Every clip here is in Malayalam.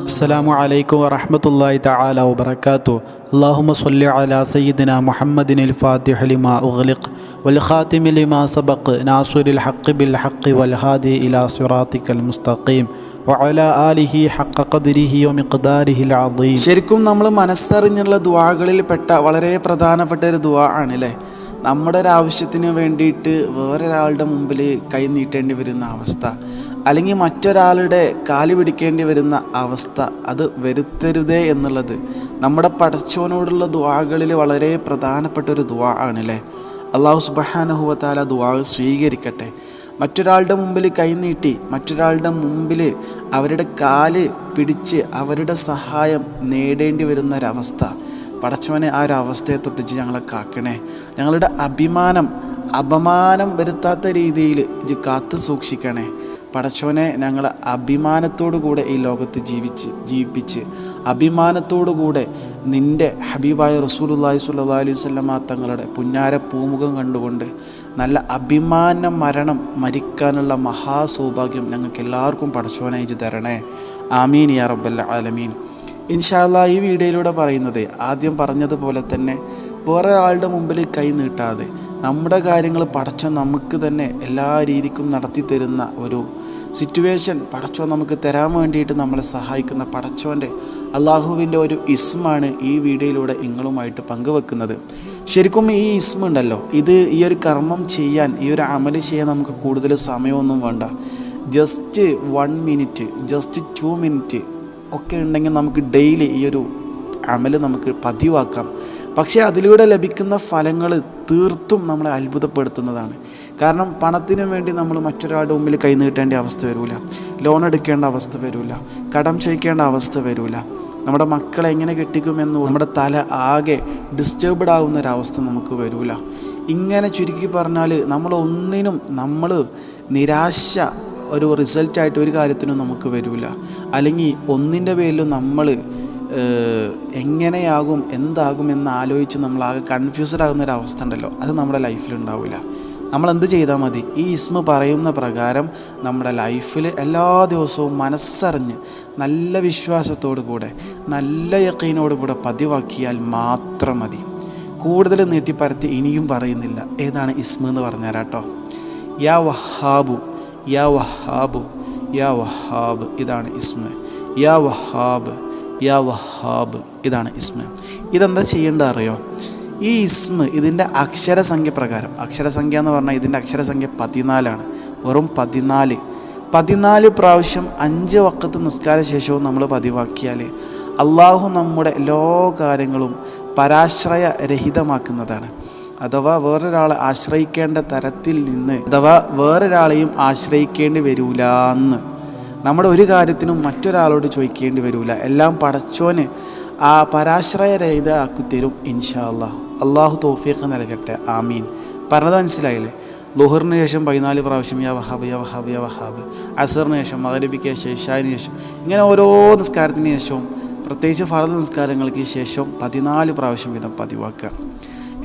അസ്സലാമു അലൈക്കും വറഹ്മത്തുള്ളാഹി തആല വബറകാതുഹു. അല്ലാഹുമ്മ സ്വല്ലി അലാ സയ്യിദിനാ മുഹമ്മദിനിൽ ഫാത്തിഹി ലിമാ ഉഗ്ലിഖ് വൽ ഖാതിമി ലിമാ സബഖ് നാസിറിൽ ഹഖ് ബിൽ ഹഖ് വൽ ഹാദി ഇലാ സിറാത്തിക്കൽ മുസ്തഖീം വഅലാ ആലിഹി ഹഖ ഖദ്രിഹി വമിഖ്ദാരിഹിൽ അദീം. ശരിക്കും നമ്മൾ മനസ്സറിഞ്ഞുള്ള ദുആകളിൽ പെട്ട വളരെ പ്രധാനപ്പെട്ട ഒരു ദുആ ആണല്ലേ. നമ്മുടെ ഒരു ആവശ്യത്തിന് വേണ്ടിയിട്ട് വേറൊരാളുടെ മുമ്പിൽ കൈ നീട്ടേണ്ടി വരുന്ന അവസ്ഥ, അല്ലെങ്കിൽ മറ്റൊരാളുടെ കാല് പിടിക്കേണ്ടി വരുന്ന അവസ്ഥ, അത് വരുത്തരുതേ എന്നുള്ളത് നമ്മുടെ പടച്ചോനോടുള്ള ദുആകളിൽ വളരെ പ്രധാനപ്പെട്ട ഒരു ദുആ ആണല്ലേ. അല്ലാഹു സുബ്ഹാനഹു വ തആല ദുആ സ്വീകരിക്കട്ടെ. മറ്റൊരാളുടെ മുമ്പിൽ കൈനീട്ടി മറ്റൊരാളുടെ മുമ്പിൽ അവരുടെ കാല് പിടിച്ച് അവരുടെ സഹായം നേടേണ്ടി വരുന്ന ഒരവസ്ഥ, പടച്ചോനെ ആ ഒരു അവസ്ഥയെ തൊട്ടിച്ച് ഞങ്ങളെ കാക്കണേ. ഞങ്ങളുടെ അപമാനം വരുത്താത്ത രീതിയിൽ ഇത് കാത്തു സൂക്ഷിക്കണേ പടച്ചോനെ. ഞങ്ങളെ അഭിമാനത്തോടു കൂടെ ഈ ലോകത്ത് ജീവിപ്പിച്ച് അഭിമാനത്തോടുകൂടെ നിൻ്റെ ഹബീബായ റസൂലുള്ളാഹി സ്വല്ലല്ലാഹു അലൈഹി വസല്ലമ തങ്ങളുടെ പുന്നാര പൂമുഖം കണ്ടുകൊണ്ട് നല്ല അഭിമാന മരണം മരിക്കാനുള്ള മഹാസൗഭാഗ്യം ഞങ്ങൾക്ക് എല്ലാവർക്കും പടച്ചോനെ ഇജ്ജ് തരണേ. ആമീൻ യാ റബ്ബൽ ആലമീൻ. ഇൻഷാ അല്ലാഹ് ഈ വീഡിയോയിലൂടെ പറയുന്നത് ആദ്യം പറഞ്ഞതുപോലെ തന്നെ വേറെ ആളുടെ മുമ്പിൽ കൈ നീട്ടാതെ നമ്മുടെ കാര്യങ്ങൾ പടച്ചോൻ നമുക്ക് തന്നെ എല്ലാ രീതിക്കും നടത്തി തരുന്ന ഒരു സിറ്റുവേഷൻ പടച്ചോൻ നമുക്ക് തരാൻ വേണ്ടിയിട്ട് നമ്മളെ സഹായിക്കുന്ന പടച്ചോൻ്റെ അള്ളാഹുവിൻ്റെ ഒരു ഇസ്മാണ് ഈ വീഡിയോയിലൂടെ നിങ്ങളുമായിട്ട് പങ്കുവെക്കുന്നത്. ശരിക്കും ഈ ഇസ്മ ഉണ്ടല്ലോ, ഇത് ഈ ഒരു കർമ്മം ചെയ്യാൻ, ഈ ഒരു അമല് ചെയ്യാൻ നമുക്ക് കൂടുതൽ സമയമൊന്നും വേണ്ട. ജസ്റ്റ് 1 മിനിറ്റ്, ജസ്റ്റ് 2 മിനിറ്റ് ഒക്കെ ഉണ്ടെങ്കിൽ നമുക്ക് ഡെയിലി ഈ ഒരു അമല് നമുക്ക് പതിവാക്കാം. പക്ഷേ അതിലൂടെ ലഭിക്കുന്ന ഫലങ്ങൾ തീർത്തും നമ്മളെ അത്ഭുതപ്പെടുത്തുന്നതാണ്. കാരണം പണത്തിന് വേണ്ടി നമ്മൾ മറ്റൊരാളുടെ മുമ്പിൽ കൈ നീട്ടേണ്ട അവസ്ഥ വരില്ല, ലോൺ എടുക്കേണ്ട അവസ്ഥ വരില്ല, കടം ചോദിക്കേണ്ട അവസ്ഥ വരില്ല. നമ്മുടെ മക്കളെ എങ്ങനെ കെട്ടിക്കുമെന്ന് നമ്മുടെ തല ആകെ ഡിസ്റ്റർബ്ഡ് ആവുന്ന ഒരവസ്ഥ നമുക്ക് വരില്ല. ഇങ്ങനെ ചുരുക്കി പറഞ്ഞാൽ നമ്മൾ നിരാശ ഒരു റിസൾട്ടായിട്ട് ഒരു കാര്യത്തിനും നമുക്ക് വരില്ല. അല്ലെങ്കിൽ ഒന്നിൻ്റെ പേരിലും നമ്മൾ എങ്ങനെയാകും എന്താകും എന്ന് ആലോചിച്ച് നമ്മളാകെ കൺഫ്യൂസ്ഡ് ആകുന്നൊരവസ്ഥ ഉണ്ടല്ലോ, അത് നമ്മുടെ ലൈഫിലുണ്ടാവില്ല. നമ്മളെന്ത് ചെയ്താൽ മതി, ഈ ഇസ്മ പറയുന്ന പ്രകാരം നമ്മുടെ ലൈഫിൽ എല്ലാ ദിവസവും മനസ്സറിഞ്ഞ് നല്ല വിശ്വാസത്തോടു കൂടെ നല്ല യഖീനോടു കൂടെ പതിവാക്കിയാൽ മാത്രം മതി. കൂടുതൽ നീട്ടിപ്പരത്തി ഇനിയും പറയുന്നില്ല. ഏതാണ് ഇസ്മ എന്ന് പറഞ്ഞുതരാട്ടോ. യാ വഹാബു, യാ വഹാബു, യാ വഹാബ്, ഇതാണ് ഇസ്മ. യാ വഹാബ്, യാ വഹാബ്, ഇതാണ് ഇസ്മ. ഇതെന്താ ചെയ്യേണ്ടത് അറിയോ? ഈ ഇസ്മ ഇതിൻ്റെ അക്ഷരസംഖ്യ പ്രകാരം, അക്ഷരസംഖ്യ എന്ന് പറഞ്ഞാൽ ഇതിൻ്റെ അക്ഷരസംഖ്യ 14 വെറും 14 പ്രാവശ്യം 5 വഖത്ത് നിസ്കാര ശേഷവും നമ്മൾ പതിവാക്കിയാൽ അള്ളാഹു നമ്മുടെ എല്ലാ കാര്യങ്ങളും പരാശ്രയരഹിതമാക്കുന്നതാണ്. അഥവാ വേറൊരാളെ ആശ്രയിക്കേണ്ട തരത്തിൽ നിന്ന്, അഥവാ വേറൊരാളെയും ആശ്രയിക്കേണ്ടി വരൂലെന്ന്, നമ്മുടെ ഒരു കാര്യത്തിനും മറ്റൊരാളോട് ചോദിക്കേണ്ടി വരില്ല. എല്ലാം പടച്ചോന് ആ പരാശ്രയരഹിത ആക്കിത്തരും ഇൻഷാ അല്ലാഹ്. അള്ളാഹു തൗഫീഖ് നൽകട്ടെ. ആമീൻ. പറഞ്ഞത് മനസ്സിലായില്ലേ? ളുഹറിന് ശേഷം 14 പ്രാവശ്യം യാ വഹാബ്, യാ വഹാബ്, യാ വഹാബ്. അസറിന് ശേഷം, മഗ്രിബിക്ക് ശേഷം, ഇശാഇന് ശേഷം, ഇങ്ങനെ ഓരോ നിസ്കാരത്തിന് ശേഷവും, പ്രത്യേകിച്ച് ഫർദ് നിസ്കാരങ്ങൾക്ക് ശേഷം 14 പ്രാവശ്യം വീതം പതിവാക്കുക.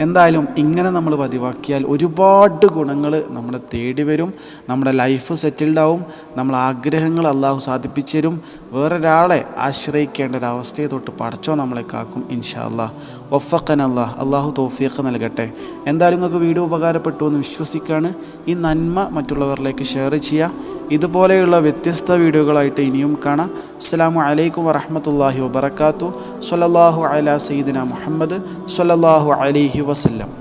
എന്തായാലും ഇങ്ങനെ നമ്മൾ പതിവാക്കിയാൽ ഒരുപാട് ഗുണങ്ങൾ നമ്മളെ തേടി വരും. നമ്മുടെ ലൈഫ് സെറ്റിൽഡ് ആവും. നമ്മളെ ആഗ്രഹങ്ങൾ അള്ളാഹു സാധിപ്പിച്ചു തരും. വേറൊരാളെ ആശ്രയിക്കേണ്ട ഒരവസ്ഥയെ തൊട്ട് പടച്ചോ നമ്മളെ കാക്കും ഇൻഷാ അല്ലാഹ്. വഫഖന അല്ലാഹ്. അള്ളാഹു തൗഫീഖ് നൽകട്ടെ. എന്തായാലും നിങ്ങൾക്ക് വീഡിയോ ഉപകാരപ്പെട്ടു എന്ന് വിശ്വസിക്കുകയാണ്. ഈ നന്മ മറ്റുള്ളവരിലേക്ക് ഷെയർ ചെയ്യുക. ഇതുപോലെയുള്ള വ്യത്യസ്ത വീഡിയോകളായിട്ട് ഇനിയും കാണാം. അസ്സലാമു അലൈക്കും വറഹ്മത്തുള്ളാഹി വബറകാതുഹു. സ്വല്ലല്ലാഹു അലാ സയ്യിദിനാ മുഹമ്മദ് സ്വല്ലല്ലാഹു അലൈഹി വസല്ലം.